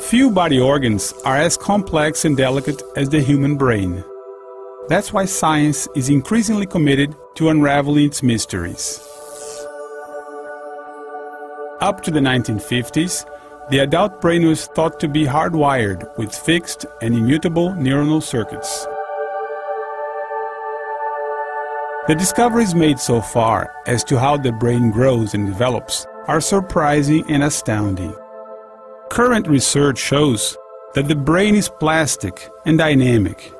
Few body organs are as complex and delicate as the human brain. That's why science is increasingly committed to unraveling its mysteries. Up to the 1950s, the adult brain was thought to be hardwired with fixed and immutable neuronal circuits. The discoveries made so far as to how the brain grows and develops are surprising and astounding. Current research shows that the brain is plastic and dynamic,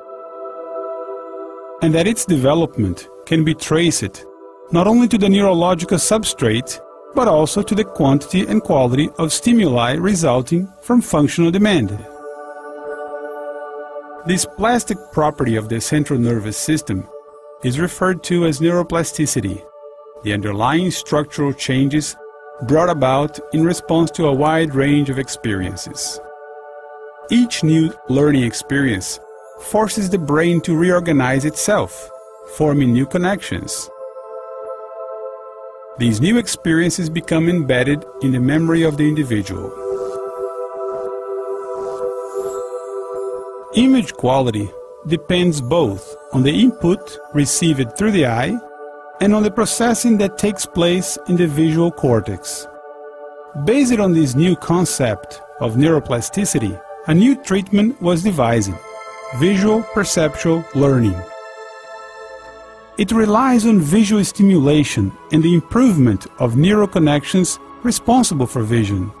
and that its development can be traced not only to the neurological substrate, but also to the quantity and quality of stimuli resulting from functional demand. This plastic property of the central nervous system is referred to as neuroplasticity, the underlying structural changes brought about in response to a wide range of experiences. Each new learning experience forces the brain to reorganize itself, forming new connections. These new experiences become embedded in the memory of the individual. Image quality depends both on the input received through the eye and on the processing that takes place in the visual cortex. Based on this new concept of neuroplasticity, a new treatment was devised: visual perceptual learning. It relies on visual stimulation and the improvement of neural connections responsible for vision.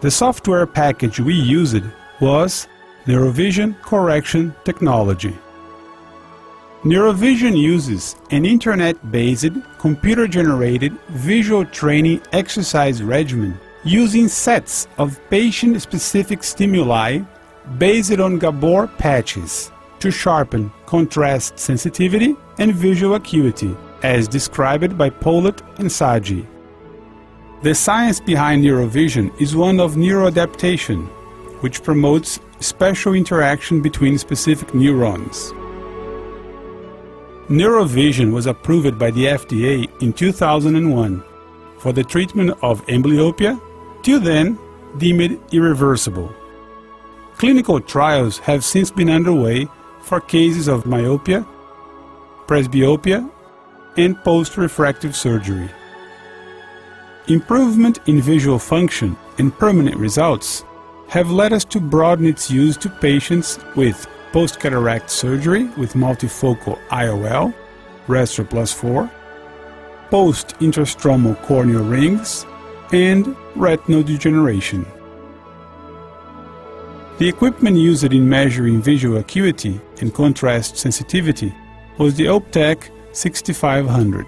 The software package we used was NeuroVision Correction Technology. NeuroVision uses an internet-based, computer-generated visual training exercise regimen using sets of patient-specific stimuli based on Gabor patches to sharpen contrast sensitivity and visual acuity, as described by Pollitt and Saji. The science behind NeuroVision is one of neuroadaptation, which promotes special interaction between specific neurons. NeuroVision was approved by the FDA in 2001 for the treatment of amblyopia, till then deemed irreversible. Clinical trials have since been underway for cases of myopia, presbyopia, and post-refractive surgery. Improvement in visual function and permanent results have led us to broaden its use to patients with post-cataract surgery with multifocal IOL, Restor Plus 4, post-interstromal corneal rings, and retinal degeneration. The equipment used in measuring visual acuity and contrast sensitivity was the Optec 6500.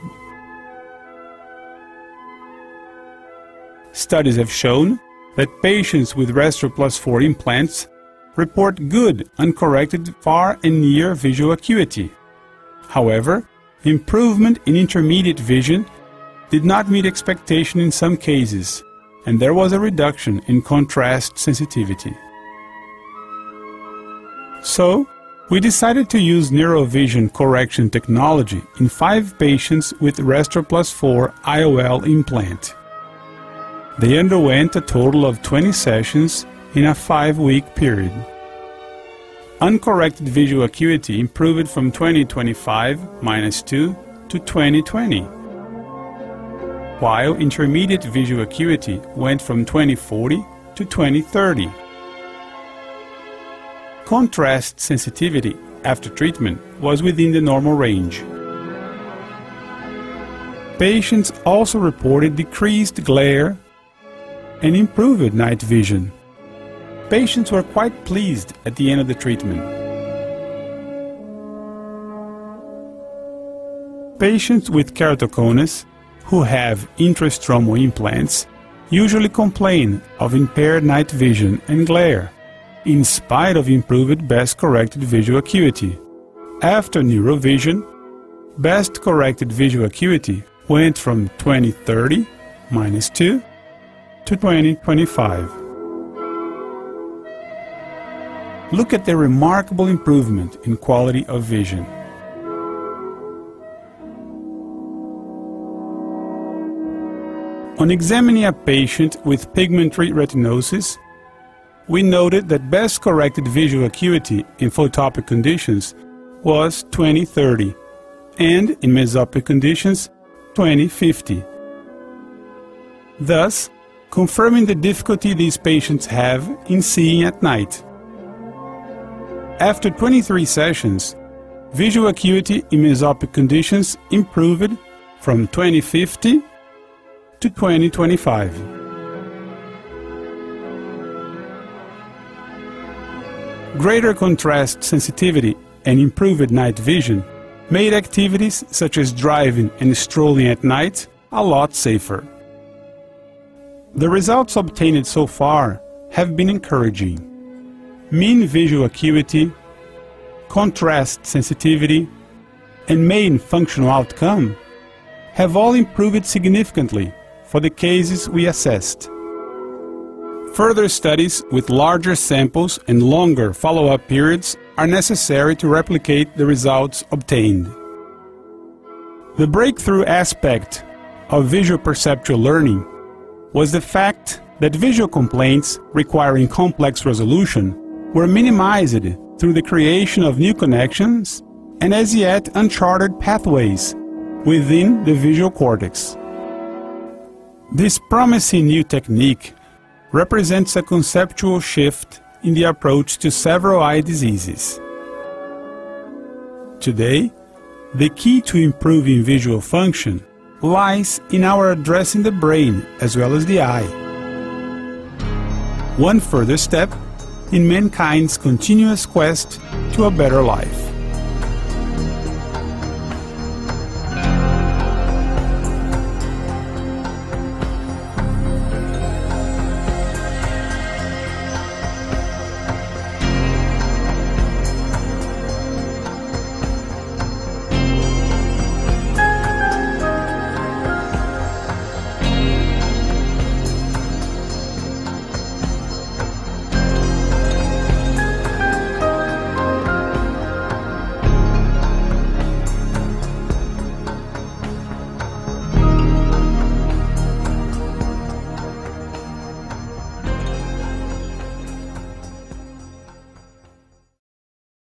Studies have shown that patients with Restor Plus 4 implants report good, uncorrected far and near visual acuity. However, improvement in intermediate vision did not meet expectation in some cases, and there was a reduction in contrast sensitivity. So, we decided to use NeuroVision correction technology in 5 patients with Restor Plus 4 IOL implant. They underwent a total of 20 sessions in a 5-week period. Uncorrected visual acuity improved from 20/25 -2 to 20/20, while intermediate visual acuity went from 20/40 to 20/30. Contrast sensitivity after treatment was within the normal range. Patients also reported decreased glare and improved night vision. Patients were quite pleased at the end of the treatment. Patients with keratoconus who have intrastromal implants usually complain of impaired night vision and glare, in spite of improved best-corrected visual acuity. After NeuroVision, best-corrected visual acuity went from 20/30 -2 to 20/25. Look at the remarkable improvement in quality of vision. On examining a patient with pigmentary retinosis, we noted that best corrected visual acuity in photopic conditions was 20/30, and in mesopic conditions 20/50. Thus, confirming the difficulty these patients have in seeing at night. After 23 sessions, visual acuity in mesopic conditions improved from 20/50 to 20/25. Greater contrast sensitivity and improved night vision made activities such as driving and strolling at night a lot safer. The results obtained so far have been encouraging. Mean visual acuity, contrast sensitivity, and main functional outcome have all improved significantly for the cases we assessed. Further studies with larger samples and longer follow-up periods are necessary to replicate the results obtained. The breakthrough aspect of visual perceptual learning was the fact that visual complaints requiring complex resolution were minimized through the creation of new connections and as yet uncharted pathways within the visual cortex. This promising new technique represents a conceptual shift in the approach to several eye diseases. Today, the key to improving visual function lies in our addressing the brain as well as the eye. One further step in mankind's continuous quest to a better life.